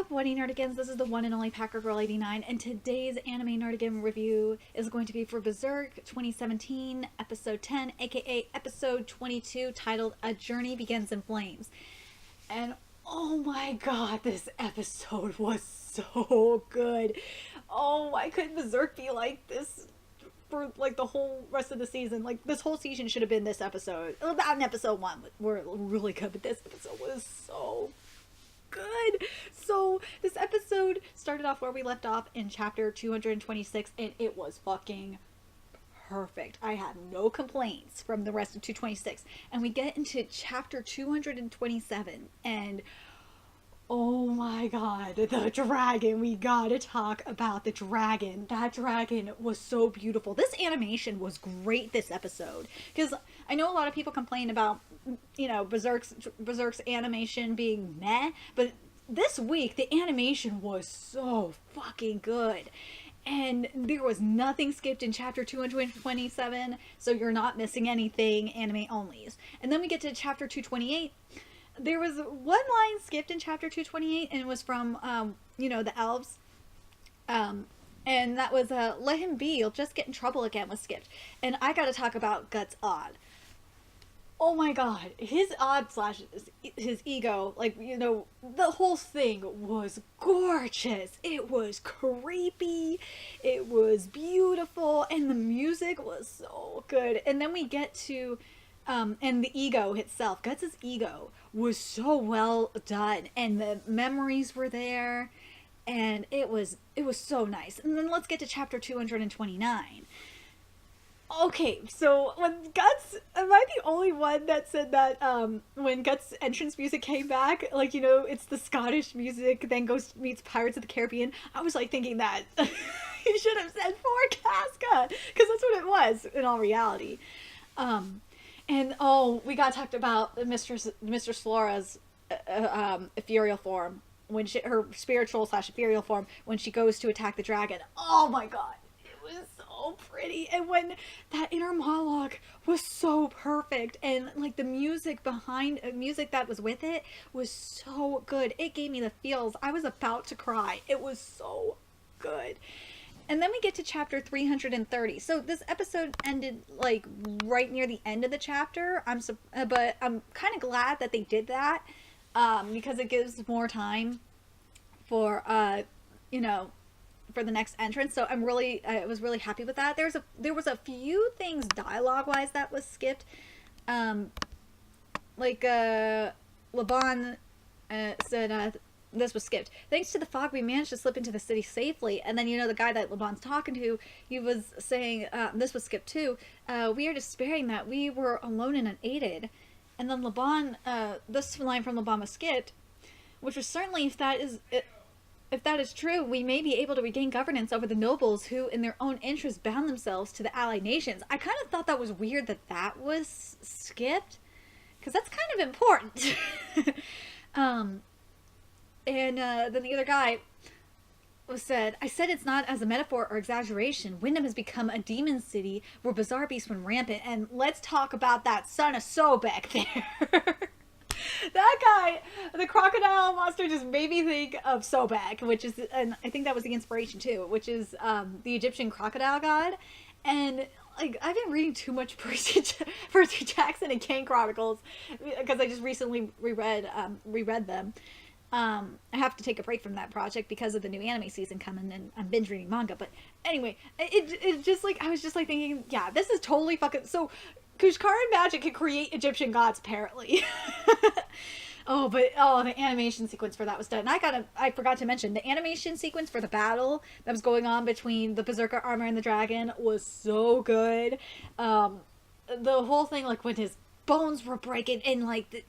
up, Wedding Nerdigans? This is the one and only Packer Girl 89, and today's anime Nerdigan review is going to be for Berserk 2017, episode 10, aka episode 22, titled A Journey Begins in Flames. And oh my god, this episode was so good. Oh, why couldn't Berserk be like this for like the whole rest of the season? Like, this whole season should have been this episode. That and episode 1 were really good, but this episode was so good. So this episode started off where we left off in chapter 226, and it was fucking perfect. I had no complaints from the rest of 226, and we get into chapter 227, and oh my god, the dragon. We gotta talk about the dragon. That dragon was so beautiful. This animation was great this episode, because I know a lot of people complain about, you know, Berserk's animation being meh, but this week the animation was so fucking good. And there was nothing skipped in chapter 227, so you're not missing anything, anime onlys. And then we get to chapter 228. There was one line skipped in chapter 228, and it was from, you know, the elves. And that was, let him be, you'll just get in trouble again, was skipped. And I gotta talk about Guts' odd. Oh my god, his odd slash his ego, like, you know, the whole thing was gorgeous. It was creepy, it was beautiful, and the music was so good. And then we get to, and the ego itself, Guts' ego was so well done, and the memories were there, and it was so nice. And then let's get to chapter 229. Okay, so when Guts, am I the only one that said that when Guts' entrance music came back, like, you know, it's the Scottish music, then goes meets Pirates of the Caribbean? I was like thinking that he should have said for Casca, because that's what it was in all reality. And oh, we got talked about Mistress Flora's ethereal form, when her spiritual slash ethereal form, when she goes to attack the dragon. Oh my god, it was so pretty. And when that inner monologue was so perfect, and like the music behind, music that was with it was so good. It gave me the feels. I was about to cry. It was so good. And then we get to chapter 330. So this episode ended like right near the end of the chapter. But I'm kind of glad that they did that, because it gives more time for you know, for the next entrance. So I was really happy with that. There was a few things dialogue wise that was skipped. Like Laban said, this was skipped. Thanks to the fog, we managed to slip into the city safely. And then, you know, the guy that Laban's talking to, he was saying, this was skipped too. We are despairing that we were alone and unaided. And then Laban, this line from Laban was skipped, which was certainly, if that is true, we may be able to regain governance over the nobles who, in their own interest, bound themselves to the allied nations. I kind of thought that was weird that was skipped, because that's kind of important. And then the other guy said, I said it's not as a metaphor or exaggeration. Wyndham has become a demon city where bizarre beasts run rampant. And let's talk about that son of Sobek there. That guy, the crocodile monster, just made me think of Sobek, which is, and I think that was the inspiration too, which is the Egyptian crocodile god. And like, I've been reading too much Percy Jackson and Kane Chronicles, because I just recently reread them. I have to take a break from that project because of the new anime season coming, and I'm binge reading manga. But anyway, it just like, I was just like thinking, yeah, this is totally fucking, so Kushkaran magic can create Egyptian gods apparently. The animation sequence for that was done. I forgot to mention, the animation sequence for the battle that was going on between the Berserker armor and the dragon was so good. The whole thing, like when his bones were breaking and like the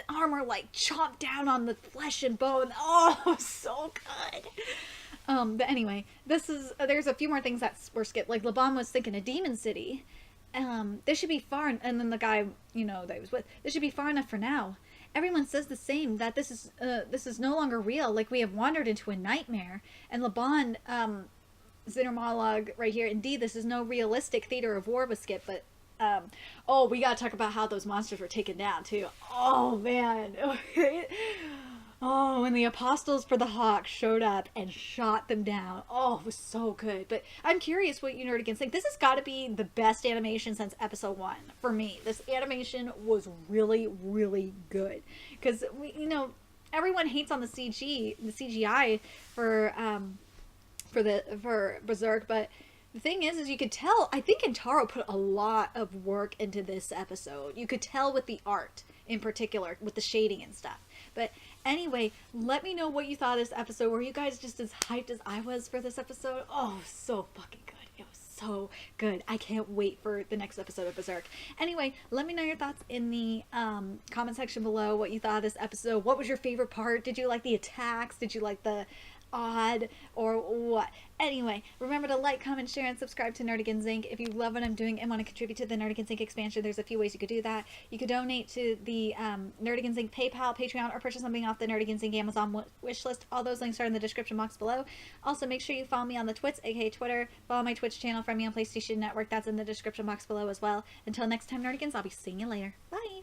armor like chomped down on the flesh and bone. Oh, it was so good. But anyway, there's a few more things that were skipped. Like Laban was thinking a demon city. This should be far, and then the guy, you know, that he was with, this should be far enough for now. Everyone says the same, that this is no longer real, like we have wandered into a nightmare. And Laban, his inner monologue right here, indeed this is no realistic theater of war, was skipped. But we gotta talk about how those monsters were taken down too. Oh man. Oh, and the apostles for the Hawk showed up and shot them down. Oh, it was so good. But I'm curious what you nerdigans think. This has got to be the best animation since episode 1 for me. This animation was really, really good because everyone hates on the CGI for Berserk, but the thing is you could tell. I think Kentaro put a lot of work into this episode. You could tell with the art in particular, with the shading and stuff. But anyway, let me know what you thought of this episode. Were you guys just as hyped as I was for this episode? Oh, so fucking good. It was so good. I can't wait for the next episode of Berserk. Anyway, let me know your thoughts in the comment section below. What you thought of this episode. What was your favorite part? Did you like the attacks? Did you like the odd or what? Anyway, remember to like, comment, share, and subscribe to Nerdigans Inc. If you love what I'm doing and want to contribute to the Nerdigans Inc. expansion, there's a few ways you could do that. You could donate to the Nerdigans Inc. PayPal, Patreon, or purchase something off the Nerdigans Inc. Amazon wish list. All those links are in the description box below. Also, make sure you follow me on the Twits, aka Twitter. Follow my Twitch channel, friend me on PlayStation Network. That's in the description box below as well. Until next time, Nerdigans, I'll be seeing you later. Bye!